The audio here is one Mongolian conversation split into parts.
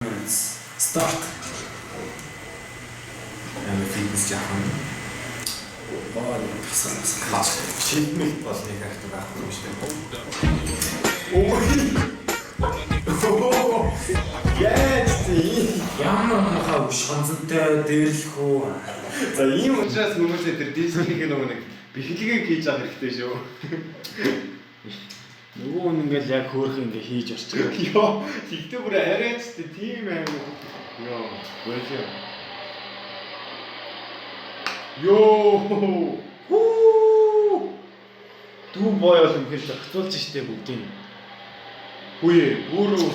Start. Фитнес жаахан. Тасгал. Шилмэл бол нэг ахтай байхгүй юм шүү дээ. Яа, Ямар махаа шанцтай дээрлэх үү? за ийм учраас хүмүүсээ тэр дискийг нэг бэхлэгийг хийж авах хэрэгтэй шүү. Нөгөө хүн ингээл яг хөөх ингээ хийж орчих. Йоо, тэгтээ бүр арайч тийм аим. Йоо, боёо. Йоо. Хүү. Дүү бой бол ингээл зохицуулж штэ бүгдийг. Хүүе, бүрүү.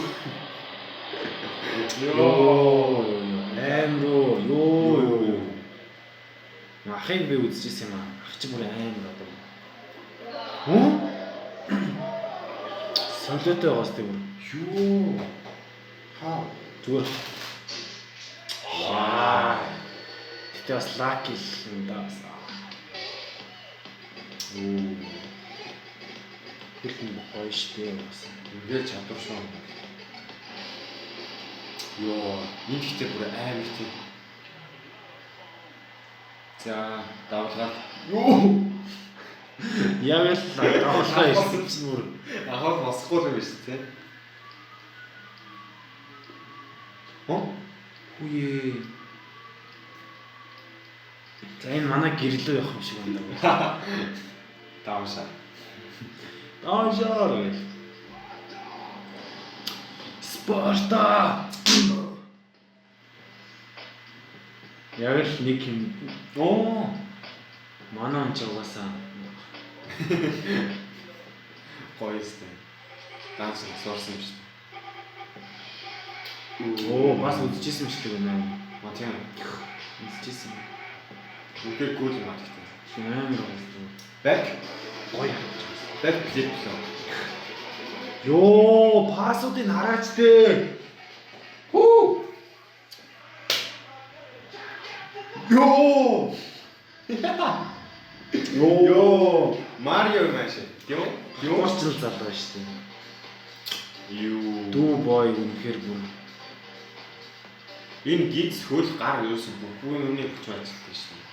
Йоо. Амруу. Йоо. Ахыг би үзчихсэн юм аа. Ах чи бүр амар одоо. Хөө? Солиотой байгаас тийм үү? Юу. Хаа. Зүгээр. Ваа. Гэтэ бас лаки юм да. Оо. Хэлэн гоё штэ бас. Ингээд чадвар шүү. Йоо, энэ ихтэй бүр амар тийм. За, давлгаа. Юу? Яг л давлгаа ирсэн чинь бүр Ахаа босхгүй юм биш үү? Хөө? үе. За энэ манай гэрлөө явах юм шиг байна. Таашаа. Таашаа. Спорта. Яг л нэг юм. Оо. Манай он ч угаасаа Гоё сте. Данс сорсон юм шүү. оо бас үзчихсэн юм шиг байна. Маа тийм. Үзчихсэн. Үгүй гол юм аа гэхдээ. Амар гоё. Back. Гоё. Back flip лөө. Йоо, пассуудыг хараач дээ. Хүү. Йоо. Йоо. Марио маш. Йоо. Йоочл залуу шүү дээ. Юу. Дүү бой үнэхээр бүр Энэ гиз хөл гар юусэн бүггүй өмнө өгч ажилласан шүү дээ.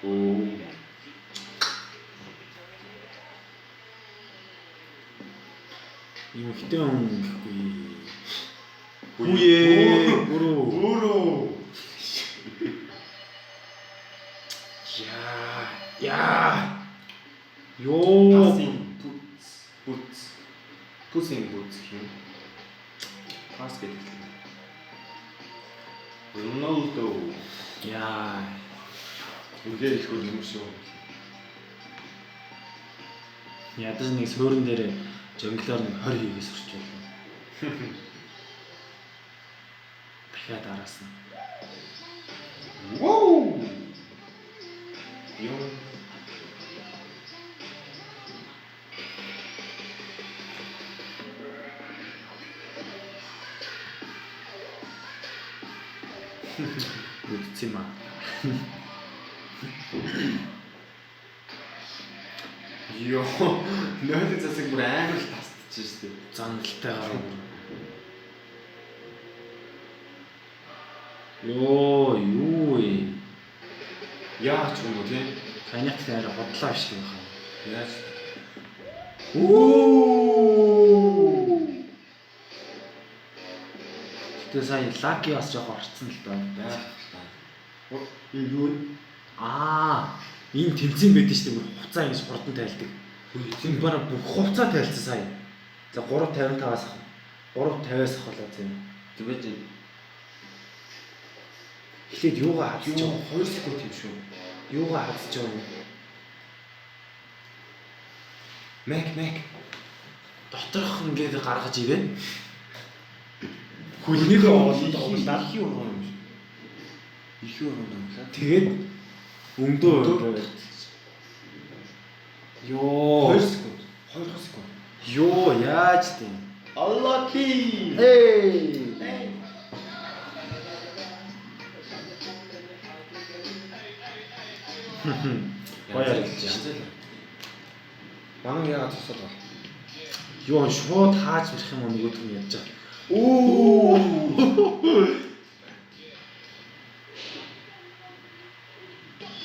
Оо. юм хитэн хүн гэхгүй. Үе. Бүрөө. Бүрөө. Яа. Йоо. Пусинг бутс хин. Пас гэдэг. Роналдо. Яа. Үгээр их хөл юм шүү. Ядаж нэг суурин дээр жонглоор нэг 20 хийгээс орчихлоо. Дахиад араас нь. Воу. Йоо. Үдцэм аа. Йоо. Нөөд засаг бүр амар л тасдаж шүү дээ. Заналттай гараа. Йоо, юу вэ? Яач юм уу тийм? Таньх дээр бодлоо шүү дээ. Яаж? Оо. Тэ сая лаки бас жоох орцсон л доо. Энэ юу? Энэ тэмцээн байдаг шүү дээ. Хуцаа ингэж хурдан тайлдаг. Тийм Бараг бүх хувцас тайлцсан сая. За 355-аас 350-аас ахвалаа тийм. тэгвэл Эхлээд юугаа хадж юу байгаа? 2 секунд юм шүү. Юугаа хадж байгаа юм? Мэг. Доторх ингээд гаргаж ивэ. Хүлнийг олоод оглаа. их юм уу? Их юм оглаа. Тэгээд өмдөө. Йоо. 2 секунд. 2 секунд. Йоо, яаж тийм? Unlucky. Эй. Баяр гэж. Манай яагаад тусаад байна? Юу шууд хааж болох юм уу нөгөөдг нь ядж байгаа. Оо.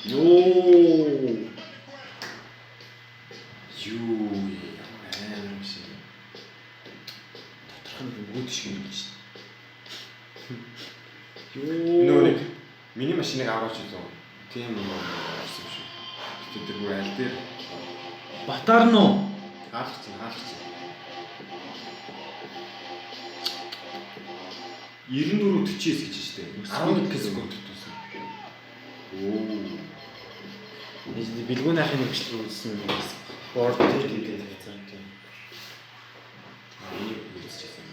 Йоо. Юу амар шиг. Тодорхой нэг мөд шиг юм биш. Нөө нэг миний машиныг аваач илүү. Тийм юм болсон шүү. Гэтэ тэр бүр аль дээр Батарн уу? хаалгач. 94-49 гэж штэ. 11 секунд тутсан. Оо. Бэлгүүний ахын нэг бичлэг үзсэн юм байна. Борд дээр тавьсан тийм. Энийг үзчихсэн.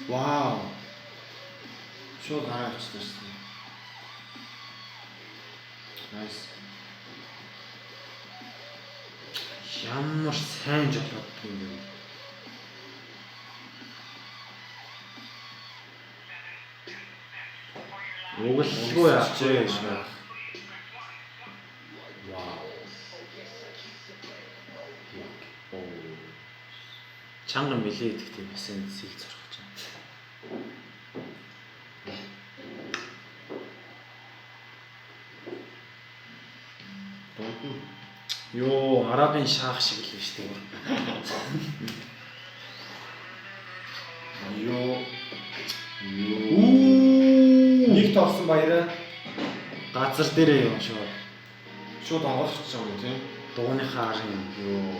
Вау. Шууд харагдчихсан. Nice. Ямар сайн жолоод юм бэ? Угалгүй яах вэ? Вау. Чанга мэлээ идэхтэй бассейн сэл зурх гэж байна. Йоо, арабын шаах шиг л биш тийм. Юу. Уу! Нэг торсон баяраа Газар дээрээ юм шүү. шууд онгойлгоч юм тийм. Дууныхаа арын юм. Йоо.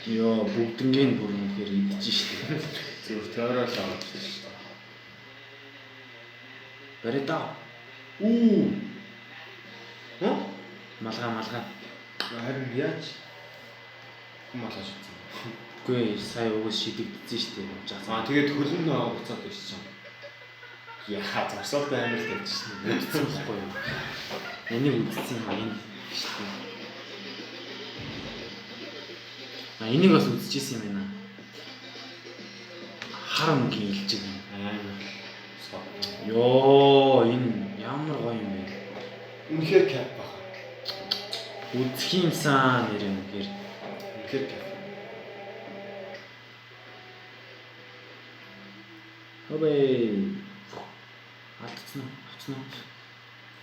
Йоо, бүгднгийн бүр үнэхээр идэж штэ. Зүгээр тойрол аваад шүү. Барида. Уу. Хэ? Малгай. Харин яаж? Малгай шатсан. Үгүй сая уус шидэгдсэн штэ. Тэгээд хөлн буцаад ирсэн. Яха зарсалтай амар тавьчихсан. Үзсэн байхгүй юу? Энийг үзсэн юм энэ штэ. Энийг бас үзчихсэн юм байна. Хар өнгийн илжиг юм. Амар. Йоо, энэ ямар гоё юм бэ? Үнэхээр кап баха. Үзэх юмсан нэр юм гэр. Үнэхээр кап. Хобэй. Алдсан уу?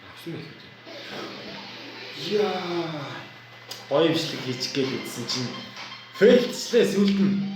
Авсан их үү? Яа. Гоё бичлэг хийчих гээд үзсэн чинь фейлчлээ сүлд нь.